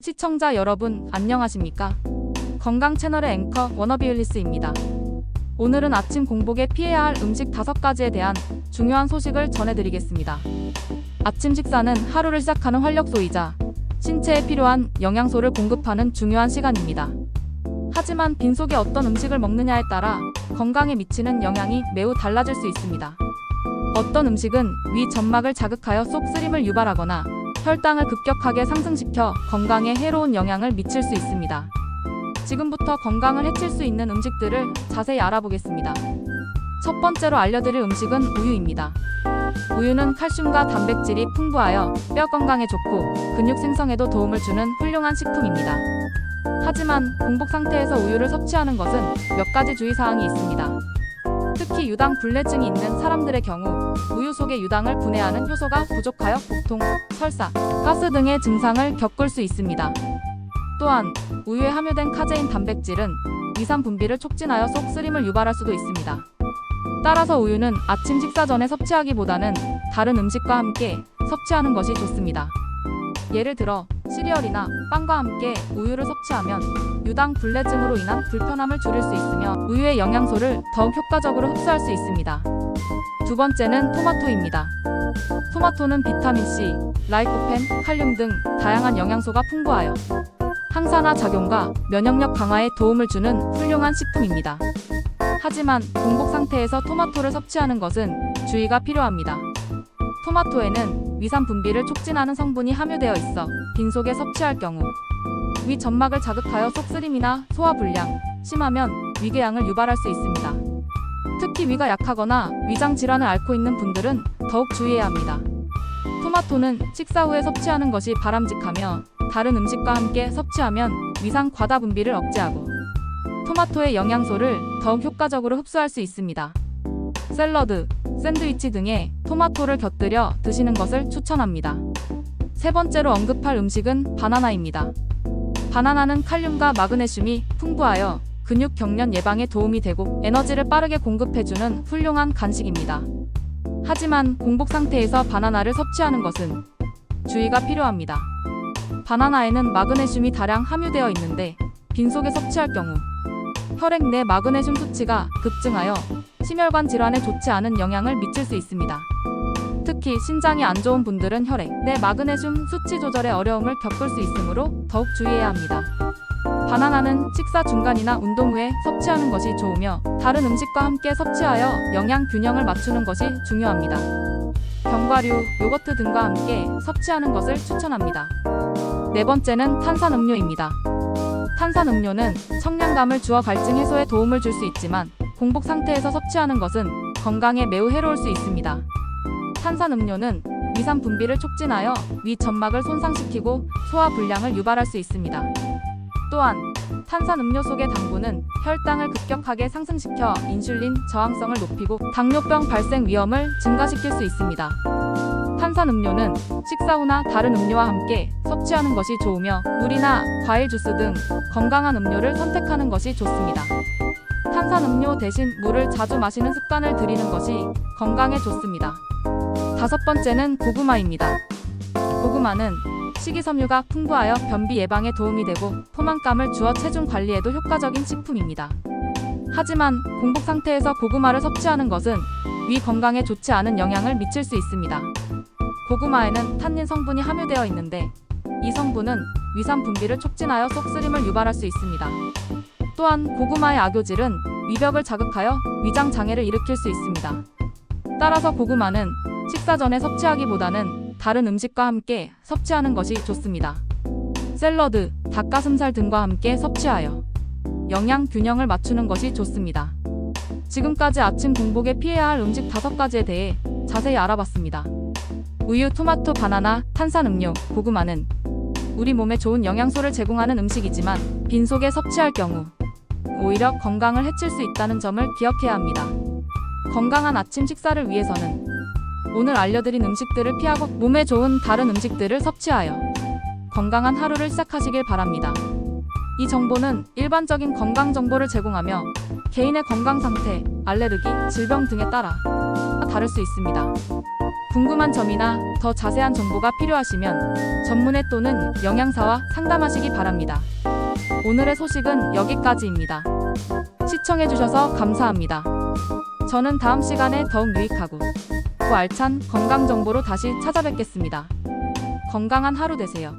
시청자 여러분, 안녕하십니까? 건강 채널의 앵커 워너비율리스입니다. 오늘은 아침 공복에 피해야 할 음식 5가지에 대한 중요한 소식을 전해드리겠습니다. 아침 식사는 하루를 시작하는 활력소이자 신체에 필요한 영양소를 공급하는 중요한 시간입니다. 하지만 빈속에 어떤 음식을 먹느냐에 따라 건강에 미치는 영향이 매우 달라질 수 있습니다. 어떤 음식은 위 점막을 자극하여 속쓰림을 유발하거나 혈당을 급격하게 상승시켜 건강에 해로운 영향을 미칠 수 있습니다. 지금부터 건강을 해칠 수 있는 음식들을 자세히 알아보겠습니다. 첫 번째로 알려드릴 음식은 우유입니다. 우유는 칼슘과 단백질이 풍부하여 뼈 건강에 좋고 근육 생성에도 도움을 주는 훌륭한 식품입니다. 하지만 공복 상태에서 우유를 섭취하는 것은 몇 가지 주의사항이 있습니다. 특히 유당 불내증이 있는 사람들의 경우 우유 속의 유당을 분해하는 효소가 부족하여 복통, 설사, 가스 등의 증상을 겪을 수 있습니다. 또한 우유에 함유된 카제인 단백질은 위산 분비를 촉진하여 속쓰림을 유발할 수도 있습니다. 따라서 우유는 아침 식사 전에 섭취하기보다는 다른 음식과 함께 섭취하는 것이 좋습니다. 예를 들어 시리얼이나 빵과 함께 우유를 섭취하면 유당 불내증으로 인한 불편함을 줄일 수 있으며 우유의 영양소를 더욱 효과적으로 흡수할 수 있습니다. 두 번째는 토마토입니다. 토마토는 비타민C, 라이코펜, 칼륨 등 다양한 영양소가 풍부하여 항산화 작용과 면역력 강화에 도움을 주는 훌륭한 식품입니다. 하지만 공복 상태에서 토마토를 섭취하는 것은 주의가 필요합니다. 토마토에는 위산 분비를 촉진하는 성분이 함유되어 있어 빈속에 섭취할 경우 위 점막을 자극하여 속쓰림이나 소화불량, 심하면 위궤양을 유발할 수 있습니다. 특히 위가 약하거나 위장 질환을 앓고 있는 분들은 더욱 주의해야 합니다. 토마토는 식사 후에 섭취하는 것이 바람직하며 다른 음식과 함께 섭취하면 위산 과다 분비를 억제하고 토마토의 영양소를 더욱 효과적으로 흡수할 수 있습니다. 샐러드, 샌드위치 등에 토마토를 곁들여 드시는 것을 추천합니다. 세 번째로 언급할 음식은 바나나입니다. 바나나는 칼륨과 마그네슘이 풍부하여 근육 경련 예방에 도움이 되고 에너지를 빠르게 공급해주는 훌륭한 간식입니다. 하지만 공복 상태에서 바나나를 섭취하는 것은 주의가 필요합니다. 바나나에는 마그네슘이 다량 함유되어 있는데 빈속에 섭취할 경우 혈액 내 마그네슘 수치가 급증하여 심혈관 질환에 좋지 않은 영향을 미칠 수 있습니다. 특히 신장이 안 좋은 분들은 혈액 내 마그네슘 수치 조절에 어려움을 겪을 수 있으므로 더욱 주의해야 합니다. 바나나는 식사 중간이나 운동 후에 섭취하는 것이 좋으며 다른 음식과 함께 섭취하여 영양 균형을 맞추는 것이 중요합니다. 견과류, 요거트 등과 함께 섭취하는 것을 추천합니다. 네 번째는 탄산음료입니다. 탄산음료는 청량감을 주어 갈증 해소에 도움을 줄 수 있지만 공복 상태에서 섭취하는 것은 건강에 매우 해로울 수 있습니다. 탄산음료는 위산 분비를 촉진하여 위 점막을 손상시키고 소화불량을 유발할 수 있습니다. 또한 탄산음료 속의 당분은 혈당을 급격하게 상승시켜 인슐린 저항성을 높이고 당뇨병 발생 위험을 증가시킬 수 있습니다. 탄산음료는 식사 후나 다른 음료와 함께 섭취하는 것이 좋으며 물이나 과일 주스 등 건강한 음료를 선택하는 것이 좋습니다. 탄산음료 대신 물을 자주 마시는 습관을 들이는 것이 건강에 좋습니다. 다섯 번째는 고구마입니다. 고구마는 식이섬유가 풍부하여 변비 예방에 도움이 되고 포만감을 주어 체중 관리에도 효과적인 식품입니다. 하지만 공복 상태에서 고구마를 섭취하는 것은 위 건강에 좋지 않은 영향을 미칠 수 있습니다. 고구마에는 탄닌 성분이 함유되어 있는데 이 성분은 위산 분비를 촉진하여 속쓰림을 유발할 수 있습니다. 또한 고구마의 악효질은 위벽을 자극하여 위장 장애를 일으킬 수 있습니다. 따라서 고구마는 식사 전에 섭취하기보다는 다른 음식과 함께 섭취하는 것이 좋습니다. 샐러드, 닭가슴살 등과 함께 섭취하여 영양 균형을 맞추는 것이 좋습니다. 지금까지 아침 공복에 피해야 할 음식 5가지에 대해 자세히 알아봤습니다. 우유, 토마토, 바나나, 탄산음료, 고구마는 우리 몸에 좋은 영양소를 제공하는 음식이지만 빈속에 섭취할 경우 오히려 건강을 해칠 수 있다는 점을 기억해야 합니다. 건강한 아침 식사를 위해서는 오늘 알려드린 음식들을 피하고 몸에 좋은 다른 음식들을 섭취하여 건강한 하루를 시작하시길 바랍니다. 이 정보는 일반적인 건강 정보를 제공하며 개인의 건강 상태, 알레르기, 질병 등에 따라 다를 수 있습니다. 궁금한 점이나 더 자세한 정보가 필요하시면 전문의 또는 영양사와 상담하시기 바랍니다. 오늘의 소식은 여기까지입니다. 시청해주셔서 감사합니다. 저는 다음 시간에 더욱 유익하고 또 알찬 건강 정보로 다시 찾아뵙겠습니다. 건강한 하루 되세요.